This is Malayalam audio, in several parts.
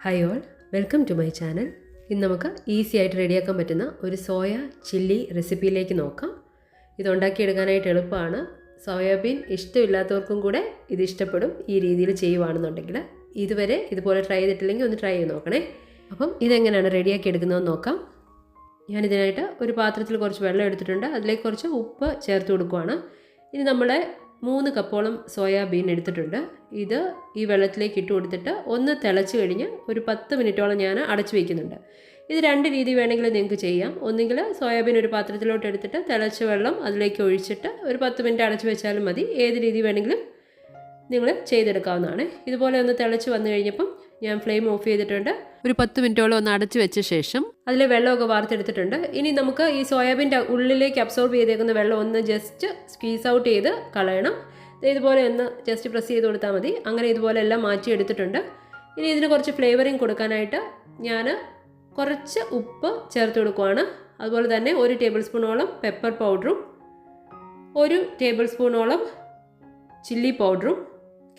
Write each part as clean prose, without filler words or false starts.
Hi all, welcome to my channel. ഇന്ന് നമുക്ക് ഈസി ആയിട്ട് റെഡിയാക്കാൻ പറ്റുന്ന ഒരു സോയ ചില്ലി റെസിപ്പിയിലേക്ക് നോക്കാം. ഇത് ഉണ്ടാക്കിയെടുക്കാനായിട്ട് എളുപ്പമാണ്. സോയാബീൻ ഇഷ്ടമില്ലാത്തവർക്കും കൂടെ ഇത് ഇഷ്ടപ്പെടും. ഈ രീതിയിൽ ചെയ്യുവാണെന്നുണ്ടെങ്കിൽ ഇതുവരെ ഇതുപോലെ ട്രൈ ചെയ്തിട്ടില്ലെങ്കിൽ ഒന്ന് ട്രൈ ചെയ്ത് നോക്കണേ. അപ്പം ഇതെങ്ങനെയാണ് റെഡിയാക്കി എടുക്കുന്നതെന്ന് നോക്കാം. ഞാനിതിനായിട്ട് ഒരു പാത്രത്തിൽ കുറച്ച് വെള്ളം എടുത്തിട്ടുണ്ട്. അതിലേക്ക് കുറച്ച് ഉപ്പ് ചേർത്ത് കൊടുക്കുകയാണ്. ഇനി നമ്മളെ 3 കപ്പോളം സോയാബീൻ എടുത്തിട്ടുണ്ട്. ഇത് ഈ വെള്ളത്തിലേക്ക് ഇട്ട് കൊടുത്തിട്ട് ഒന്ന് തിളച്ച് കഴിഞ്ഞ് ഒരു 10 മിനിറ്റോളം ഞാൻ അടച്ചു വയ്ക്കുന്നുണ്ട്. ഇത് 2 രീതി വേണമെങ്കിൽ നിങ്ങൾക്ക് ചെയ്യാം. ഒന്നുകിൽ സോയാബീൻ ഒരു പാത്രത്തിലോട്ട് എടുത്തിട്ട് തിളച്ച വെള്ളം അതിലേക്ക് ഒഴിച്ചിട്ട് ഒരു 10 മിനിറ്റ് അടച്ചു വെച്ചാലും മതി. ഏത് രീതി വേണമെങ്കിലും നിങ്ങൾ ചെയ്തെടുക്കാവുന്നതാണ്. ഇതുപോലെ ഒന്ന് തിളച്ച് വന്നു കഴിഞ്ഞപ്പം ഞാൻ ഫ്ലെയിം ഓഫ് ചെയ്തിട്ടുണ്ട്. ഒരു 10 മിനിറ്റോളം ഒന്ന് അടച്ചു വെച്ച ശേഷം അതിലെ വെള്ളമൊക്കെ വാർത്തെടുത്തിട്ടുണ്ട്. ഇനി നമുക്ക് ഈ സോയാബീൻ്റെ ഉള്ളിലേക്ക് അബ്സോർബ് ചെയ്തേക്കുന്ന വെള്ളം ഒന്ന് ജസ്റ്റ് സ്ക്വീസ് ഔട്ട് ചെയ്ത് കളയണം. ഇതുപോലെ ഒന്ന് ജസ്റ്റ് പ്രസ് ചെയ്ത് കൊടുത്താൽ മതി. അങ്ങനെ ഇതുപോലെ എല്ലാം മാറ്റിയെടുത്തിട്ടുണ്ട്. ഇനി ഇതിന് കുറച്ച് ഫ്ലേവറിങ് കൊടുക്കാനായിട്ട് ഞാൻ കുറച്ച് ഉപ്പ് ചേർത്ത് കൊടുക്കുവാണ്. അതുപോലെ തന്നെ 1 ടേബിൾ സ്പൂണോളം പെപ്പർ പൗഡറും 1 ടേബിൾ സ്പൂണോളം ചില്ലി പൗഡറും,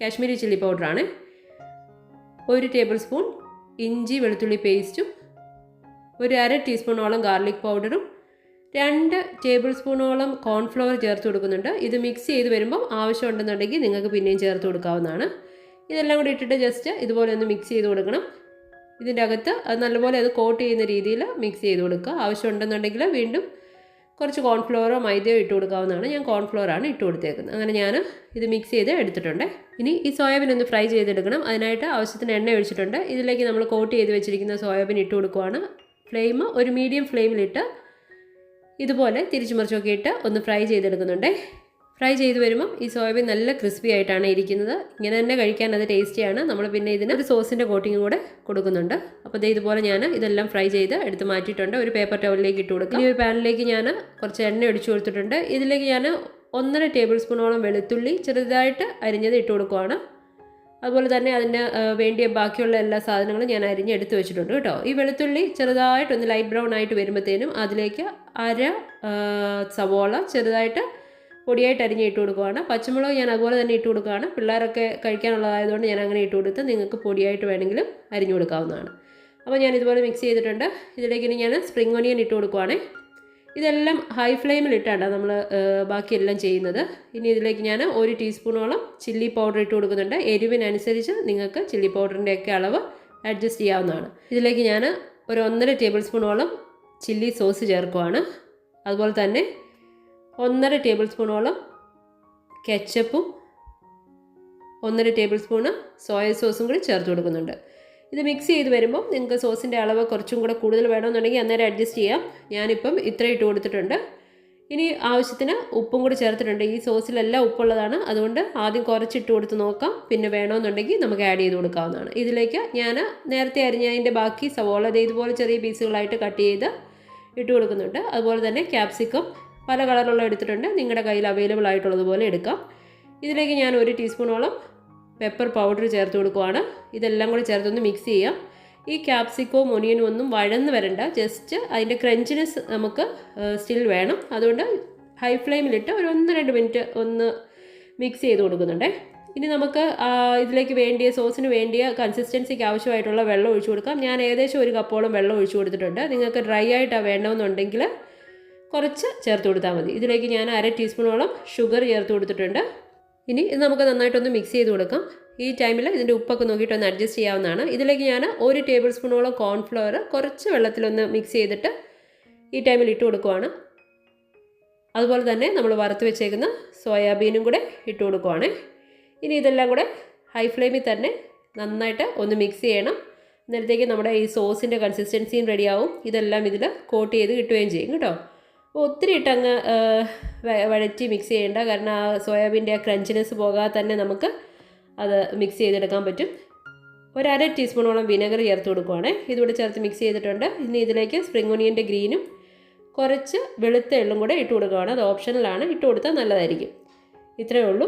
കാശ്മീരി ചില്ലി പൗഡറാണ്, 1 ടേബിൾ സ്പൂൺ ഇഞ്ചി വെളുത്തുള്ളി പേസ്റ്റും, 1/2 ടീസ്പൂണോളം ഗാർലിക് പൗഡറും, 2 ടേബിൾ സ്പൂണോളം കോൺഫ്ലവർ ചേർത്ത് കൊടുക്കുന്നുണ്ട്. ഇത് മിക്സ് ചെയ്ത് വരുമ്പോൾ ആവശ്യമുണ്ടെന്നുണ്ടെങ്കിൽ നിങ്ങൾക്ക് പിന്നെയും ചേർത്ത് കൊടുക്കാവുന്നതാണ്. ഇതെല്ലാം കൂടി ഇട്ടിട്ട് ജസ്റ്റ് ഇതുപോലെ ഒന്ന് മിക്സ് ചെയ്ത് കൊടുക്കണം. ഇതിൻ്റെ അകത്ത് നല്ലപോലെ അത് കോട്ട് ചെയ്യുന്ന രീതിയിൽ മിക്സ് ചെയ്ത് കൊടുക്കുക. ആവശ്യമുണ്ടെന്നുണ്ടെങ്കിൽ വീണ്ടും കുറച്ച് കോൺഫ്ലവറോ മൈദയോ ഇട്ട് കൊടുക്കാവുന്നതാണ്. ഞാൻ കോൺഫ്ലവറാണ് ഇട്ട് കൊടുത്തേക്കുന്നത്. അങ്ങനെ ഞാൻ ഇത് മിക്സ് ചെയ്ത് എടുത്തിട്ടുണ്ട്. ഇനി ഈ സോയാബീൻ ഒന്ന് ഫ്രൈ ചെയ്തെടുക്കണം. അതിനായിട്ട് ആവശ്യത്തിന് എണ്ണ ഒഴിച്ചിട്ടുണ്ട്. ഇതിലേക്ക് നമ്മൾ കോട്ട് ചെയ്ത് വെച്ചിരിക്കുന്ന സോയാബീൻ ഇട്ട് കൊടുക്കുവാണ്. ഫ്ലെയിം ഒരു മീഡിയം ഫ്ലെയിമിലിട്ട് ഇതുപോലെ തിരിച്ചു മറിച്ചൊക്കെ ഇട്ട് ഒന്ന് ഫ്രൈ ചെയ്തെടുക്കുന്നുണ്ട്. ഫ്രൈ ചെയ്ത് വരുമ്പം ഈ സോയാബീൻ നല്ല ക്രിസ്പി ആയിട്ടാണ് ഇരിക്കുന്നത്. ഇങ്ങനെ തന്നെ കഴിക്കാൻ അത് ടേസ്റ്റിയാണ്. നമ്മൾ പിന്നെ ഇതിന് ഒരു സോസിൻ്റെ കോട്ടിങ്ങും കൂടെ കൊടുക്കുന്നുണ്ട്. അപ്പോൾ ഇതുപോലെ ഞാൻ ഇതെല്ലാം ഫ്രൈ ചെയ്ത് എടുത്ത് മാറ്റിയിട്ടുണ്ട്. ഒരു പേപ്പർ ടവലിലേക്ക് ഇട്ട് കൊടുക്കാം. ഈ ഒരു പാനിലേക്ക് ഞാൻ കുറച്ച് എണ്ണ ഒഴിച്ചു കൊടുത്തിട്ടുണ്ട്. ഇതിലേക്ക് ഞാൻ 1.5 ടേബിൾ സ്പൂണോളം വെളുത്തുള്ളി ചെറുതായിട്ട് അരിഞ്ഞത് ഇട്ട് കൊടുക്കുവാണ്. അതുപോലെ തന്നെ അതിന് വേണ്ടിയ ബാക്കിയുള്ള എല്ലാ സാധനങ്ങളും ഞാൻ അരിഞ്ഞ് എടുത്ത് വെച്ചിട്ടുണ്ട് കേട്ടോ. ഈ വെളുത്തുള്ളി ചെറുതായിട്ടൊന്ന് ലൈറ്റ് ബ്രൗൺ ആയിട്ട് വരുമ്പോഴത്തേനും അതിലേക്ക് 1/2 സവോള ചെറുതായിട്ട് പൊടിയായിട്ട് അരിഞ്ഞ് ഇട്ട് കൊടുക്കുകയാണ്. പച്ചമുളക് ഞാൻ അതുപോലെ തന്നെ ഇട്ട് കൊടുക്കുകയാണ്. പിള്ളേരൊക്കെ കഴിക്കാനുള്ളതായതുകൊണ്ട് ഞാൻ അങ്ങനെ ഇട്ട് കൊടുത്ത് നിങ്ങൾക്ക് പൊടിയായിട്ട് വേണമെങ്കിലും അരിഞ്ഞു കൊടുക്കാവുന്നതാണ്. അപ്പോൾ ഞാൻ ഇതുപോലെ മിക്സ് ചെയ്തിട്ടുണ്ട്. ഇതിലേക്ക് ഇനി ഞാൻ സ്പ്രിംഗ് ഒനിയൻ ഇട്ട് കൊടുക്കുകയാണ്. ഇതെല്ലാം ഹൈ ഫ്ലെയിമിലിട്ടാണ് നമ്മൾ ബാക്കിയെല്ലാം ചെയ്യുന്നത്. ഇനി ഇതിലേക്ക് ഞാൻ 1 ടീസ്പൂണോളം ചില്ലി പൗഡർ ഇട്ട് കൊടുക്കുന്നുണ്ട്. എരിവിനനുസരിച്ച് നിങ്ങൾക്ക് ചില്ലി പൗഡറിൻ്റെയൊക്കെ അളവ് അഡ്ജസ്റ്റ് ചെയ്യാവുന്നതാണ്. ഇതിലേക്ക് ഞാൻ ഒരു 1.5 ടേബിൾ സ്പൂണോളം ചില്ലി സോസ് ചേർക്കുവാണ്. അതുപോലെ തന്നെ 1.5 ടേബിൾ സ്പൂണോളം കെച്ചപ്പും 1.5 ടേബിൾ സ്പൂണ് സോയ സോസും കൂടി ചേർത്ത് കൊടുക്കുന്നുണ്ട്. ഇത് മിക്സ് ചെയ്ത് വരുമ്പോൾ നിങ്ങൾക്ക് സോസിൻ്റെ അളവ് കുറച്ചും കൂടെ കൂടുതൽ വേണമെന്നുണ്ടെങ്കിൽ അന്നേരം അഡ്ജസ്റ്റ് ചെയ്യാം. ഞാനിപ്പം ഇത്ര ഇട്ട് കൊടുത്തിട്ടുണ്ട്. ഇനി ആവശ്യത്തിന് ഉപ്പും കൂടി ചേർത്തിട്ടുണ്ട്. ഈ സോസിലെല്ലാം ഉപ്പുള്ളതാണ്. അതുകൊണ്ട് ആദ്യം കുറച്ചിട്ട് കൊടുത്ത് നോക്കാം. പിന്നെ വേണമെന്നുണ്ടെങ്കിൽ നമുക്ക് ആഡ് ചെയ്ത് കൊടുക്കാവുന്നതാണ്. ഇതിലേക്ക് ഞാൻ നേരത്തെ അരിഞ്ഞതിൻ്റെ ബാക്കി സവോള ഇതുപോലെ ചെറിയ പീസുകളായിട്ട് കട്ട് ചെയ്ത് ഇട്ട് കൊടുക്കുന്നുണ്ട്. അതുപോലെ തന്നെ ക്യാപ്സിക്കം പല കളറുള്ള എടുത്തിട്ടുണ്ട്. നിങ്ങളുടെ കയ്യിൽ അവൈലബിൾ ആയിട്ടുള്ളതുപോലെ എടുക്കാം. ഇതിലേക്ക് ഞാൻ 1 ടീസ്പൂണോളം പെപ്പർ പൗഡർ ചേർത്ത് കൊടുക്കുവാണ്. ഇതെല്ലാം കൂടി ചേർത്തൊന്ന് മിക്സ് ചെയ്യാം. ഈ ക്യാപ്സിക്കവും ഒനിയനും ഒന്നും വഴന്ന് വരണ്ട. ജസ്റ്റ് അതിൻ്റെ ക്രഞ്ചിനെസ് നമുക്ക് സ്റ്റിൽ വേണം. അതുകൊണ്ട് ഹൈ ഫ്ലെയിമിലിട്ട് ഒരു 1-2 മിനിറ്റ് ഒന്ന് മിക്സ് ചെയ്ത് കൊടുക്കുന്നുണ്ട്. ഇനി നമുക്ക് ഇതിലേക്ക് വേണ്ടിയ സോസിന് വേണ്ടിയ കൺസിസ്റ്റൻസിക്ക് ആവശ്യമായിട്ടുള്ള വെള്ളം ഒഴിച്ചു കൊടുക്കാം. ഞാൻ ഏകദേശം 1 കപ്പോളം വെള്ളം ഒഴിച്ചു കൊടുത്തിട്ടുണ്ട്. നിങ്ങൾക്ക് ഡ്രൈ ആയിട്ടാണ് വേണമെന്നുണ്ടെങ്കിൽ കുറച്ച് ചേർത്ത് കൊടുത്താൽ മതി. ഇതിലേക്ക് ഞാൻ 1/2 ടീസ്പൂണോളം ഷുഗർ ചേർത്ത് കൊടുത്തിട്ടുണ്ട്. ഇനി ഇത് നമുക്ക് നന്നായിട്ടൊന്ന് മിക്സ് ചെയ്ത് കൊടുക്കാം. ഈ ടൈമിൽ ഇതിൻ്റെ ഉപ്പൊക്കെ നോക്കിയിട്ടൊന്ന് അഡ്ജസ്റ്റ് ചെയ്യാവുന്നതാണ്. ഇതിലേക്ക് ഞാൻ 1 ടേബിൾ സ്പൂണോളം കോൺഫ്ലവർ കുറച്ച് വെള്ളത്തിലൊന്ന് മിക്സ് ചെയ്തിട്ട് ഈ ടൈമിൽ ഇട്ട് കൊടുക്കുവാണ്. അതുപോലെ തന്നെ നമ്മൾ വറുത്ത് വെച്ചേക്കുന്ന സോയാബീനും കൂടെ ഇട്ട് കൊടുക്കുവാണ്. ഇനി ഇതെല്ലാം കൂടെ ഹൈ ഫ്ലെയിമിൽ തന്നെ നന്നായിട്ട് ഒന്ന് മിക്സ് ചെയ്യണം. അന്നേരത്തേക്ക് നമ്മുടെ ഈ സോസിൻ്റെ കൺസിസ്റ്റൻസിയും റെഡിയാവും. ഇതെല്ലാം ഇതിൽ കോട്ട് ചെയ്ത് കിട്ടുകയും ചെയ്യും കേട്ടോ. അപ്പോൾ ഒത്തിരി ഇട്ടങ്ങ് വഴറ്റി മിക്സ് ചെയ്യേണ്ട. കാരണം ആ സോയാബീൻ്റെ ആ ക്രഞ്ചിനെസ് പോകാതെ തന്നെ നമുക്ക് അത് മിക്സ് ചെയ്തെടുക്കാൻ പറ്റും. 1/2 ടീസ്പൂണോളം വിനെഗർ ചേർത്ത് കൊടുക്കുവാണ്. ഇതുകൂടെ ചേർത്ത് മിക്സ് ചെയ്തിട്ടുണ്ട്. ഇനി ഇതിലേക്ക് സ്പ്രിംഗ് ഒനിയൻ്റെ ഗ്രീനും കുറച്ച് വെളുത്ത എള്ളും കൂടെ ഇട്ട് കൊടുക്കുകയാണ്. അത് ഓപ്ഷണലാണ്. ഇട്ട് കൊടുത്താൽ നല്ലതായിരിക്കും. ഇത്രയേ ഉള്ളൂ.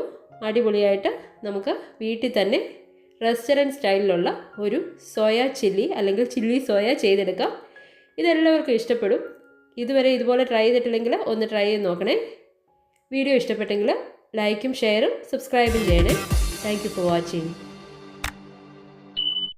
അടിപൊളിയായിട്ട് നമുക്ക് വീട്ടിൽ തന്നെ റെസ്റ്റോറൻറ്റ് സ്റ്റൈലിലുള്ള ഒരു സോയ ചില്ലി അല്ലെങ്കിൽ ചില്ലി സോയ ചെയ്തെടുക്കാം. ഇതെല്ലാവർക്കും ഇഷ്ടപ്പെടും. ഇതുവരെ ഇതുപോലെ ട്രൈ ചെയ്തിട്ടില്ലെങ്കിൽ ഒന്ന് ട്രൈ ചെയ്ത് നോക്കണേ. വീഡിയോ ഇഷ്ടപ്പെട്ടെങ്കിൽ ലൈക്കും ഷെയറും സബ്സ്ക്രൈബും ചെയ്യണേ. Thank you for watching.